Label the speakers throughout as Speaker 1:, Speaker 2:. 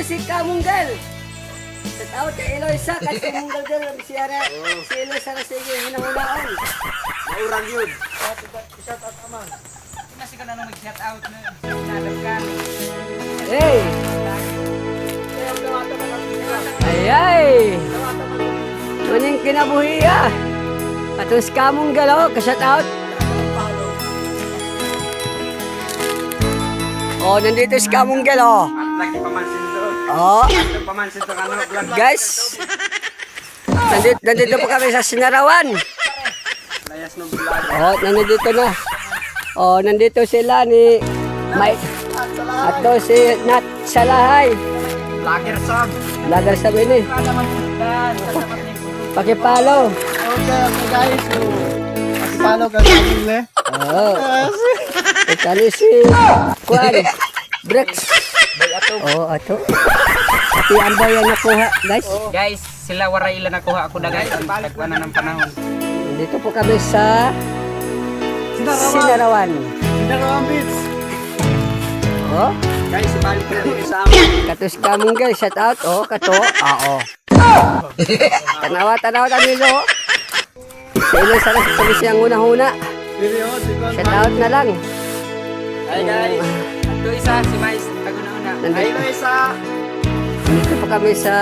Speaker 1: si Kamunggal. Shout out kay Eloisa, kay Kamunggal girl. Si Eloisa na sige, hinang-unaon.
Speaker 2: Maurang yun.
Speaker 3: Shout out amang.
Speaker 4: Kasi ka na nung mag-shout out na sinadap ka.
Speaker 1: Hey!
Speaker 3: Kaya ang dawata man ang
Speaker 1: Ayay! Maning kinabuhi ah. Atong si Kamunggal oh, ka-shout out. Oh, nandito si Kamunggal oh.
Speaker 2: At lagi pamansin doon.
Speaker 1: Oh,
Speaker 2: Pamansin to ano, vlog.
Speaker 1: guys. Nandito po kami sa Sinarawan.
Speaker 2: Layas ng vlog.
Speaker 1: Oh, nandito na. Oh, nandito sila ni Mike. At to si Nat Salahay.
Speaker 2: Vlogger song.
Speaker 1: Lagar sa bini. Pakipalo.
Speaker 3: Okay, guys. So, pakipalo ka sa amin,
Speaker 1: Oh. Ito ni si Kwan. Brex. Oh, ato. Pati ang bayan nakuha, guys.
Speaker 4: Guys, sila waray ilan nakuha ako na guys. Tagwa na ng panahon.
Speaker 1: Dito po kami sa Sinarawan.
Speaker 3: Sinarawan Beach.
Speaker 1: Oh,
Speaker 2: Guys, ibalik ko lang sa amin.
Speaker 1: katus kamong guys, shout out. Oh, kato. Oo. Tanawa tanilo. Sino sa sabi siyang una-huna.
Speaker 3: Video, si Kwan.
Speaker 1: Shout out na lang.
Speaker 4: Hi guys. Ito isa, si Mais. Taguna-una.
Speaker 1: Nandito,
Speaker 3: Ayun isa.
Speaker 1: dito po kami sa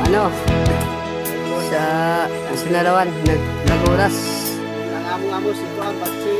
Speaker 1: ano? Sa Sinarawan, Naglaguras.
Speaker 3: Ang amo-amo si Kwan, pag si